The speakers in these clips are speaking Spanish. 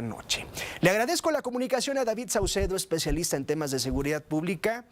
noche. Le agradezco la comunicación a David Saucedo, especialista en temas de seguridad pública,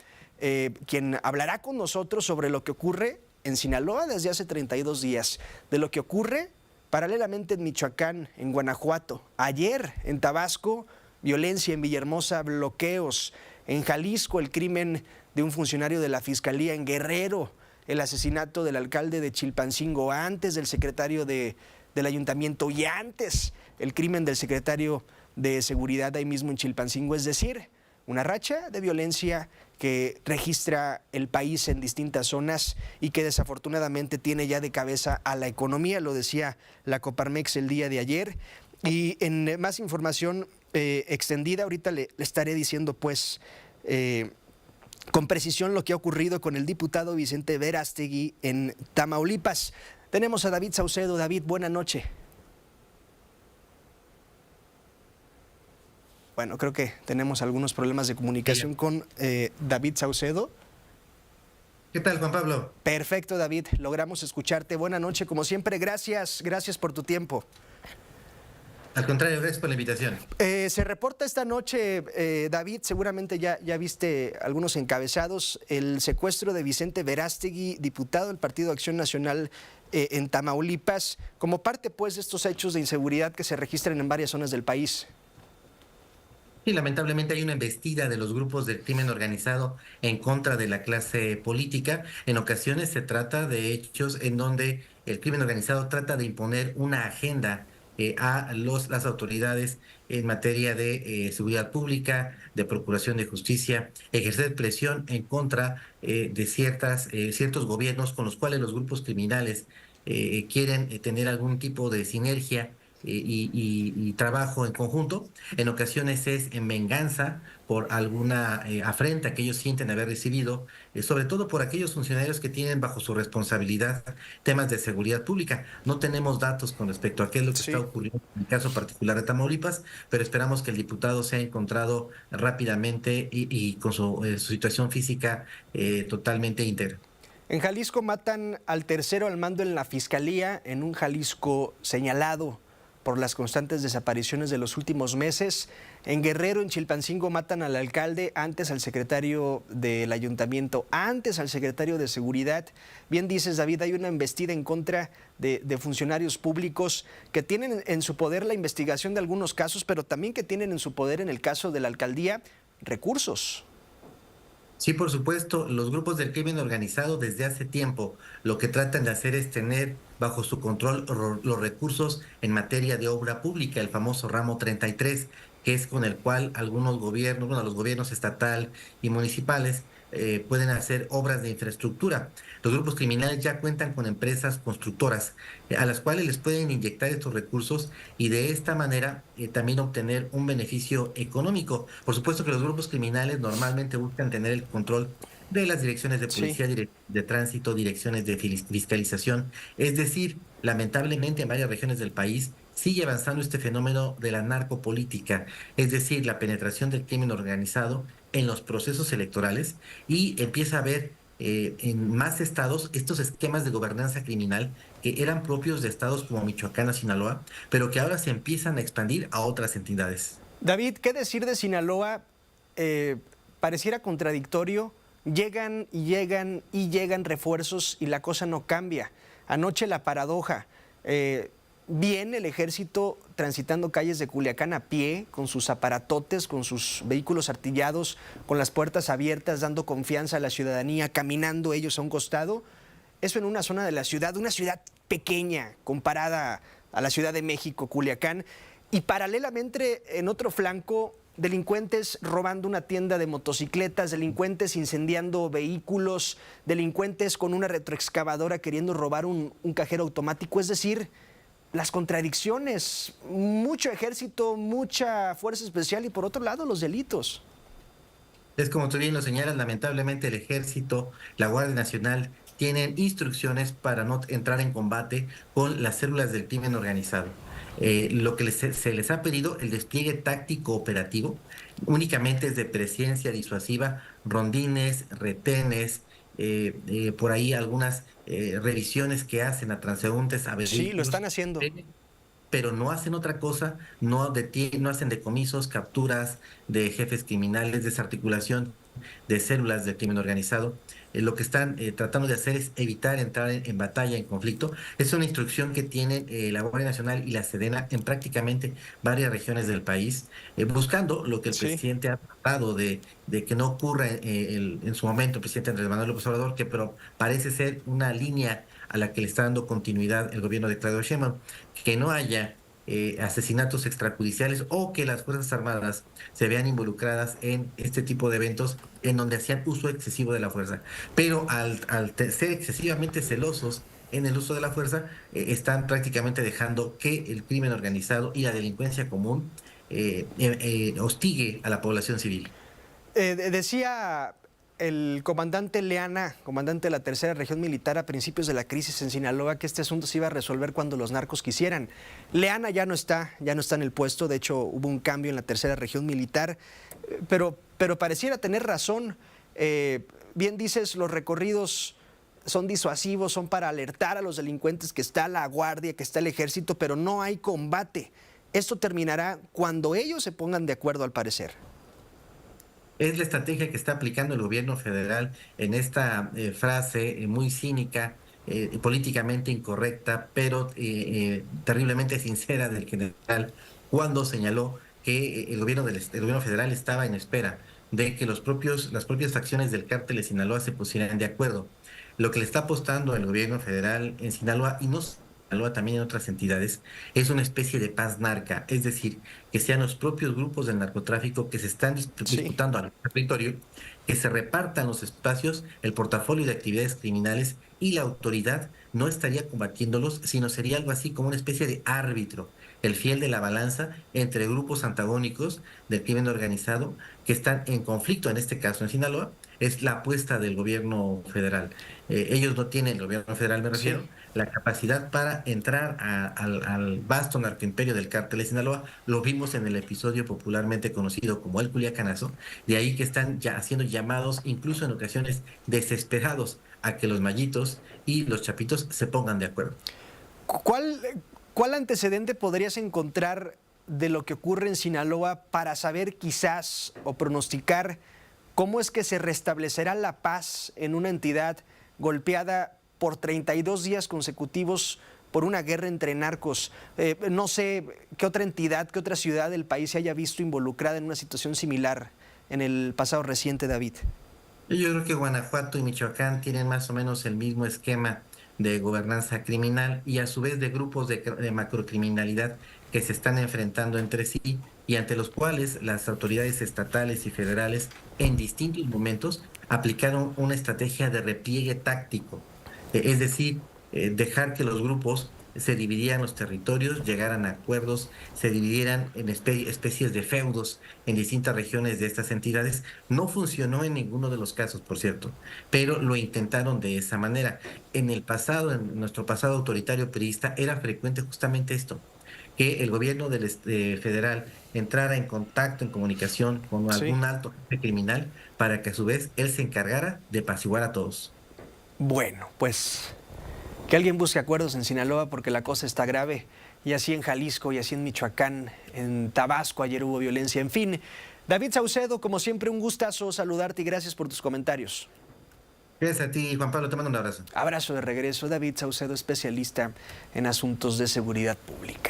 quien hablará con nosotros sobre lo que ocurre en Sinaloa desde hace 32 días, de lo que ocurre paralelamente en Michoacán, en Guanajuato, ayer en Tabasco, violencia en Villahermosa, bloqueos, en Jalisco el crimen de un funcionario de la Fiscalía, en Guerrero el asesinato del alcalde de Chilpancingo, antes del secretario del ayuntamiento y antes el crimen del secretario de seguridad ahí mismo en Chilpancingo, es decir, una racha de violencia que registra el país en distintas zonas y que desafortunadamente tiene ya de cabeza a la economía, lo decía la Coparmex el día de ayer. Y en más información extendida, ahorita le estaré diciendo pues con precisión lo que ha ocurrido con el diputado Vicente Verástegui en Tamaulipas. Tenemos a David Saucedo. David, buena noche. Bueno, creo que tenemos algunos problemas de comunicación con David Saucedo. ¿Qué tal, Juan Pablo? Perfecto, David, logramos escucharte. Buena noche, como siempre, gracias por tu tiempo. Al contrario, gracias por la invitación. Se reporta esta noche, David, seguramente ya viste algunos encabezados, el secuestro de Vicente Verástegui, diputado del Partido Acción Nacional en Tamaulipas, como parte pues de estos hechos de inseguridad que se registran en varias zonas del país. Y lamentablemente hay una embestida de los grupos del crimen organizado en contra de la clase política. En ocasiones se trata de hechos en donde el crimen organizado trata de imponer una agenda a las autoridades en materia de seguridad pública, de procuración de justicia, ejercer presión en contra de ciertos gobiernos con los cuales los grupos criminales quieren tener algún tipo de sinergia y trabajo en conjunto. En ocasiones es en venganza por alguna afrenta que ellos sienten haber recibido, sobre todo por aquellos funcionarios que tienen bajo su responsabilidad temas de seguridad pública. No tenemos datos con respecto a qué es lo que está ocurriendo en el caso particular de Tamaulipas, pero esperamos que el diputado sea encontrado rápidamente y con su situación física totalmente íntegra. En Jalisco matan al tercero al mando en la Fiscalía, en un Jalisco señalado por las constantes desapariciones de los últimos meses. En Guerrero, en Chilpancingo, matan al alcalde, antes al secretario del ayuntamiento, antes al secretario de seguridad. Bien dices, David, hay una embestida en contra de funcionarios públicos que tienen en su poder la investigación de algunos casos, pero también que tienen en su poder, en el caso de la alcaldía, recursos. Sí, por supuesto, los grupos del crimen organizado desde hace tiempo lo que tratan de hacer es tener bajo su control los recursos en materia de obra pública, el famoso ramo 33, que es con el cual algunos gobiernos, bueno, los gobiernos estatal y municipales pueden hacer obras de infraestructura. Los grupos criminales ya cuentan con empresas constructoras a las cuales les pueden inyectar estos recursos y de esta manera también obtener un beneficio económico. Por supuesto que los grupos criminales normalmente buscan tener el control de las direcciones de policía, de tránsito, direcciones de fiscalización. Es decir, lamentablemente en varias regiones del país sigue avanzando este fenómeno de la narcopolítica, es decir, la penetración del crimen organizado en los procesos electorales y empieza a haber en más estados estos esquemas de gobernanza criminal que eran propios de estados como Michoacán o Sinaloa, pero que ahora se empiezan a expandir a otras entidades. David, ¿qué decir de Sinaloa? Pareciera contradictorio. Llegan y llegan y llegan refuerzos y la cosa no cambia. Anoche la paradoja. Viene el ejército transitando calles de Culiacán a pie, con sus aparatotes, con sus vehículos artillados, con las puertas abiertas, dando confianza a la ciudadanía, caminando ellos a un costado. Eso en una zona de la ciudad, una ciudad pequeña comparada a la Ciudad de México, Culiacán. Y paralelamente, en otro flanco, delincuentes robando una tienda de motocicletas, delincuentes incendiando vehículos, delincuentes con una retroexcavadora queriendo robar un cajero automático. Es decir, las contradicciones, mucho ejército, mucha fuerza especial y por otro lado los delitos. Es como tú bien lo señalas, lamentablemente el ejército, la Guardia Nacional tienen instrucciones para no entrar en combate con las células del crimen organizado. Lo que se les ha pedido, el despliegue táctico operativo, únicamente es de presencia disuasiva, rondines, retenes, por ahí algunas revisiones que hacen a transeúntes, a vehículos. Sí, lo están haciendo. pero no hacen otra cosa, no hacen decomisos, capturas de jefes criminales, desarticulación de células del crimen organizado. Lo que están tratando de hacer es evitar entrar en batalla, en conflicto. Es una instrucción que tienen la Guardia Nacional y la Sedena en prácticamente varias regiones del país, buscando lo que el Sí. presidente ha tratado de que no ocurra en su momento, el presidente Andrés Manuel López Obrador, que pero parece ser una línea a la que le está dando continuidad el gobierno de Claudio Sheinbaum, que no haya asesinatos extrajudiciales o que las Fuerzas Armadas se vean involucradas en este tipo de eventos en donde hacían uso excesivo de la fuerza. Pero ser excesivamente celosos en el uso de la fuerza, están prácticamente dejando que el crimen organizado y la delincuencia común hostigue a la población civil. Decía el comandante Leana, comandante de la tercera región militar a principios de la crisis en Sinaloa, que este asunto se iba a resolver cuando los narcos quisieran. Leana ya no está en el puesto, de hecho hubo un cambio en la tercera región militar, pero pareciera tener razón. Bien dices, los recorridos son disuasivos, son para alertar a los delincuentes que está la guardia, que está el ejército, pero no hay combate. Esto terminará cuando ellos se pongan de acuerdo, al parecer. Es la estrategia que está aplicando el gobierno federal en esta frase muy cínica, políticamente incorrecta, pero terriblemente sincera del general, cuando señaló que el gobierno federal estaba en espera de que las propias facciones del cártel de Sinaloa se pusieran de acuerdo. Lo que le está apostando el gobierno federal en Sinaloa, y no Sinaloa, también en otras entidades, es una especie de paz narca, es decir, que sean los propios grupos del narcotráfico que se están Sí. disputando al territorio, que se repartan los espacios, el portafolio de actividades criminales, y la autoridad no estaría combatiéndolos, sino sería algo así como una especie de árbitro, el fiel de la balanza entre grupos antagónicos del crimen organizado que están en conflicto, en este caso en Sinaloa. Es la apuesta del gobierno federal. Ellos no tienen, el gobierno federal me Sí. refiero, la capacidad para entrar al vasto narcoimperio del cártel de Sinaloa. Lo vimos en el episodio popularmente conocido como el Culiacanazo. De ahí que están ya haciendo llamados, incluso en ocasiones desesperados, a que los mallitos y los chapitos se pongan de acuerdo. ¿Cuál, ¿Cuál antecedente podrías encontrar de lo que ocurre en Sinaloa para saber quizás o pronosticar cómo es que se restablecerá la paz en una entidad golpeada por 32 días consecutivos por una guerra entre narcos? No sé qué otra entidad, qué otra ciudad del país se haya visto involucrada en una situación similar en el pasado reciente, David. Yo creo que Guanajuato y Michoacán tienen más o menos el mismo esquema de gobernanza criminal y a su vez de grupos de macrocriminalidad que se están enfrentando entre sí y ante los cuales las autoridades estatales y federales en distintos momentos aplicaron una estrategia de repliegue táctico. Es decir, dejar que los grupos se dividieran los territorios, llegaran a acuerdos, se dividieran en especies de feudos en distintas regiones de estas entidades. No funcionó en ninguno de los casos, por cierto, pero lo intentaron de esa manera. En el pasado, en nuestro pasado autoritario priista, era frecuente justamente esto, que el gobierno federal entrara en contacto, en comunicación con Sí. algún alto jefe criminal para que a su vez él se encargara de apaciguar a todos. Bueno, pues que alguien busque acuerdos en Sinaloa porque la cosa está grave. Y así en Jalisco, y así en Michoacán, en Tabasco ayer hubo violencia. En fin, David Saucedo, como siempre, un gustazo saludarte y gracias por tus comentarios. Gracias a ti, Juan Pablo, te mando un abrazo. Abrazo de regreso, David Saucedo, especialista en asuntos de seguridad pública.